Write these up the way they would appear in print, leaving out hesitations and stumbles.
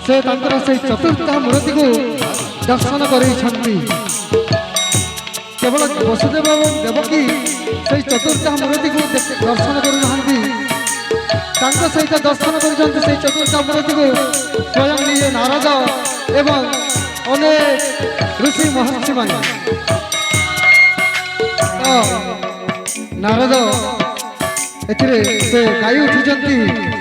से तांकर से चतुर्थ मूर्ति को दर्शन करेछंती केवल वसुदेव और देवकी से चतुर्थ मूर्ति को दर्शन करूनाहांती तांकर सहित दर्शन करिसंती से चतुर्थ मूर्ति को स्वयं निजे नारद एवं अनेक ऋषि महर्षि मान नारद एथिरे से गाई उठिचंती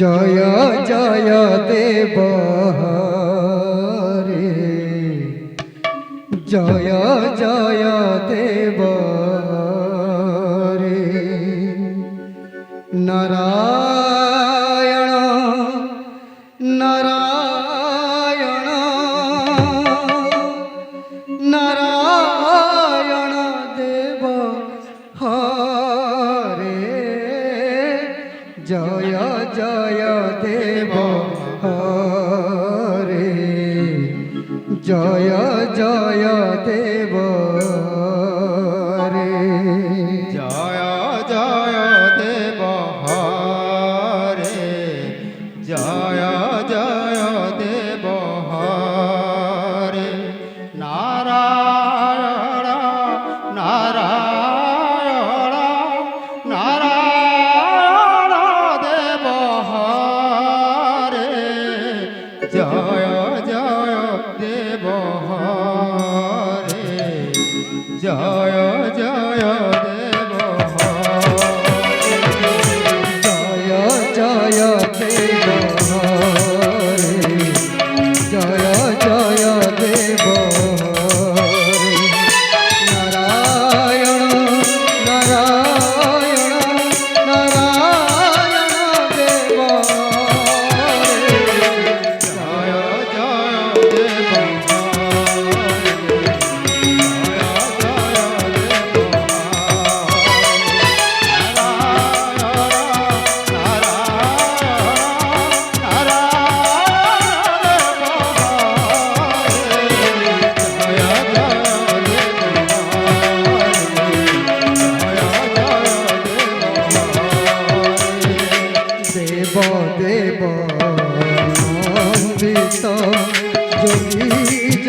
जय जय देव रे जय जय देव रे नारायण नारायण नारायण देव हरे जय जय देव हरे जय जय देव रे जय जय देव हरे जय जय देव हरे नारायण नारायण नारायण देव हरे जय जय देव हरे जय जय देव जय जय देव हरे जय जय देव हरे नारायण नारायण नारायण देव हरे जय जय देव देव देव नंदित जोगी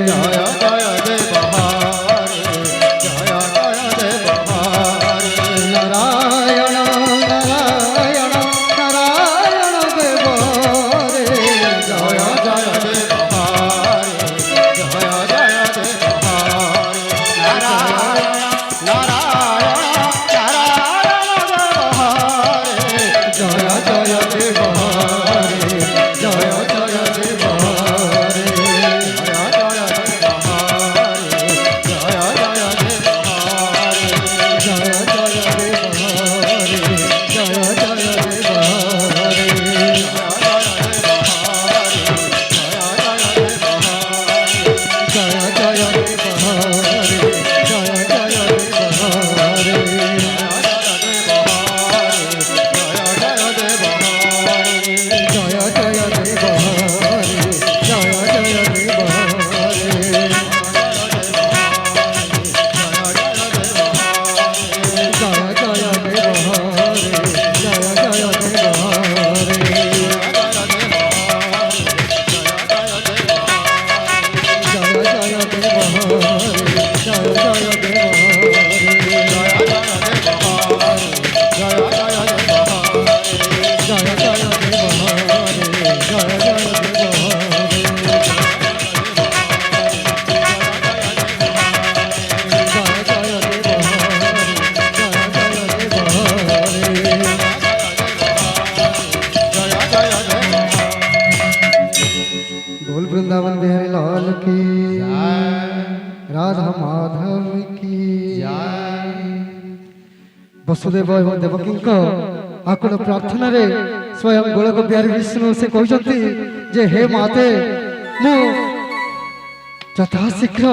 জয় জয় দেব হরে জয় জয় দেব হরে নারায়ণ নারায়ণ নারায়ণ দেব রে জয় জয় দেব হরে জয় জয় দেব হরে নারায়ণ নারায়ণ নারায়ণ দেব হরে জয় জয় দেব রে জয় জয় দেব রে জয় জয় দেব রে জয় জয় দেব রে জয় জয় দেব রে জয় জয় দেব রে জয় জয় দেব রে জয় জয় দেব রে জয় জয় দেব রে জয় জয় দেব রে জয় জয় দেব রে জয় জয় দেব রে জয় জয় দেব রে জয় জয় बोल वृंदावन बिहारी लाल की राधा माधव की वसुदेव एवं देवकीଙ୍କ ଆକୁଳ ପ୍ରାର୍ଥନାରେ ସ୍ୱୟଂ ଗୋଳକ ବିହାରୀ ବିଷ୍ଣୁ ସେ କହିଛନ୍ତି ଯେ ହେ ମାତେ ମୁଁ ଯଥାଶୀଘ୍ର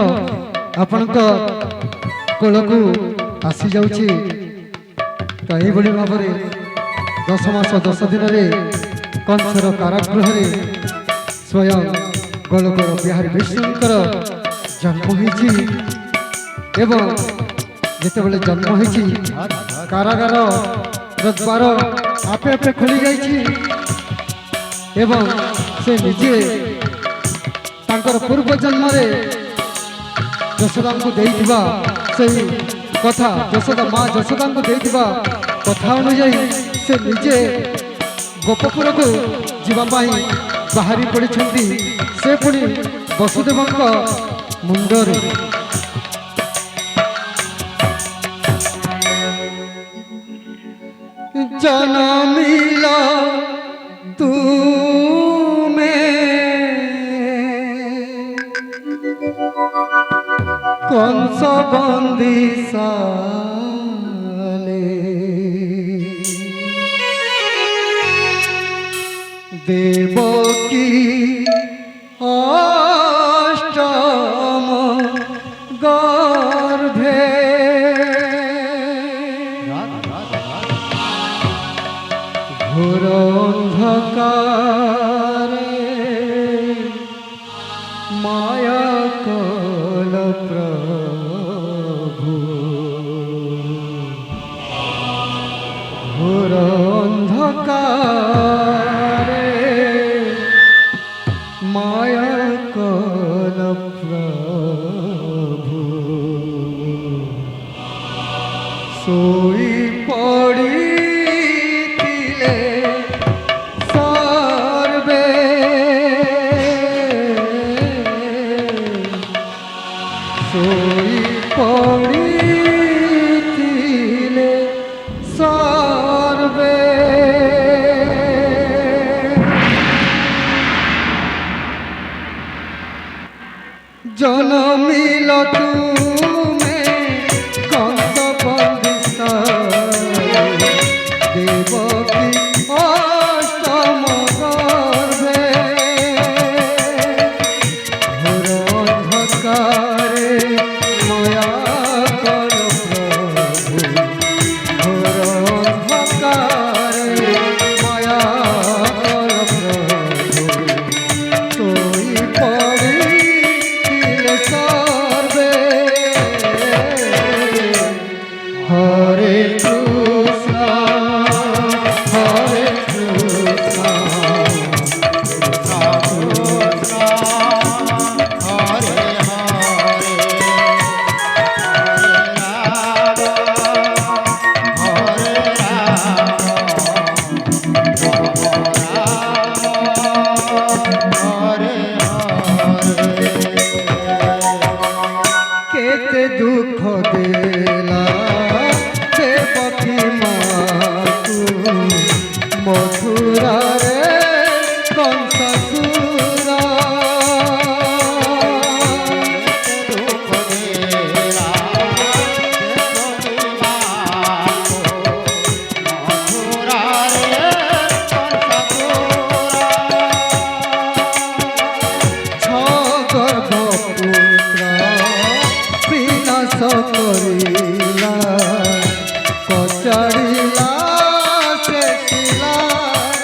ଆପଣଙ୍କ କୋଳକୁ ଆସିଯାଉଛି। ତ ଏହିଭଳି ଭାବରେ 10 ମାସ 10 ଦିନରେ କଂସର କାରାଗୃହରେ ସ୍ୱୟଂ ଗୋଳକର ବିହାରୀ ବିଷ୍ଣୁଙ୍କର ଜନ୍ମ ହୋଇଛି ଏବଂ ଯେତେବେଳେ ଜନ୍ମ ହୋଇଛି କାରାଗାର ଦ୍ୱାର ଆପେ ଆପେ ଖୋଲି ଯାଇଛି ଏବଂ ସେ ନିଜେ ତାଙ୍କର ପୂର୍ବ ଜନ୍ମରେ ଯଶୋଦାଙ୍କୁ ଦେଇଥିବା ସେହି କଥା ମା ଯଶୋଦାଙ୍କୁ ଦେଇଥିବା କଥା ଅନୁଯାୟୀ ସେ ନିଜେ ଗୋପପୁରକୁ ଯିବା ପାଇଁ ବାହାରି ପଡ଼ିଛନ୍ତି। ସେ ପୁଣି ବସୁଦେବଙ୍କ ମୁଣ୍ଡରେ ଜନମିଲା ତୁମେ କଂସ ବନ୍ଦିଶାଲେ ଦେବକୀ ଅଷ୍ଟମ ଗର୍ଭେ ঘোর অন্ধকারে মায়া কল প্রভু ঘোর অন্ধকারে মায়া কল প্রভু সোই পড়ি সোই পড়িলে সর্বে জনমিল তুমে কংস বন্দিশালে দেবকী অষ্টম গর্ভে ঘোর অন্ধকারে মায়া কর প্রভু ঘোর অন্ধকারে মায়া কর প্রভু তোই পড়িলে সর্বে গর্ভপুত্র বিনাশ করিলা কচারিলা সে শিলার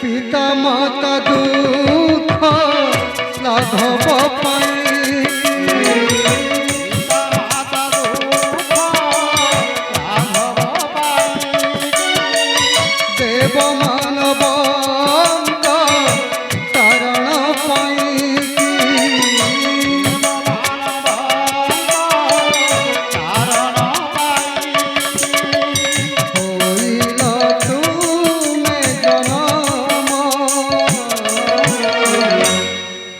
পিতা মাতা দুঃখ লাঘব পাই দেব মানব তারণ পাই হইল তুমে জনম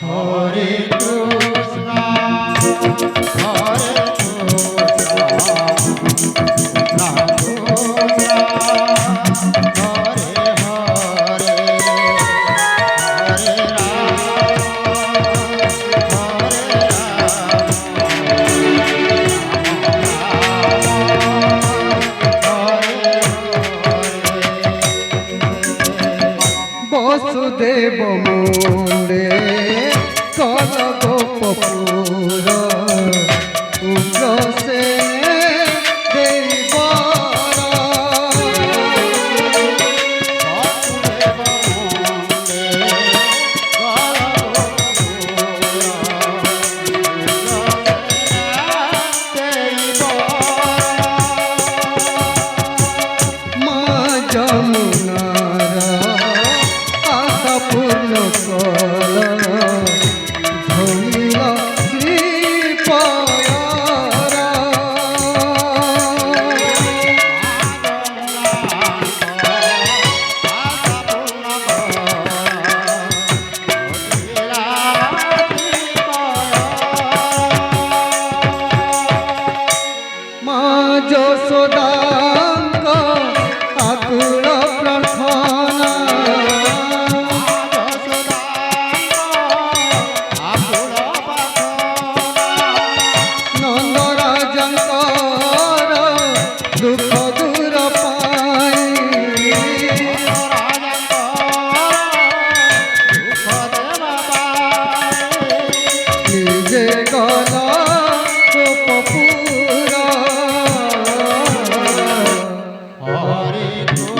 হরে কৃষ্ণ হরে কৃষ্ণ রাম কৃষ্ণ হরে হরে হরে রাম বসুদেব মুন্ডে কল গোপপুর উগ্র সে দেবর মা যমুনার আশা পূর্ণ কল ধরিল শ্রী পয়রা মা যশোদাঙ্ক আকুল প্রার্থনা নন্দরাজঙ্কর দুঃখ দূর পাই নিজে গল গোপপুর হরে কৃষ্ণ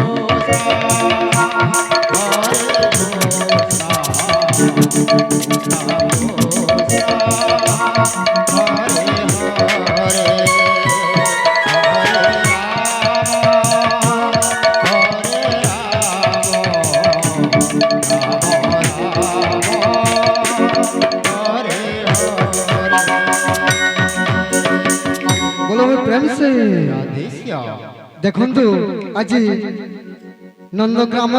बोलो मैं प्रेम से রাধে শ্যাম देखु आज नंदग्राम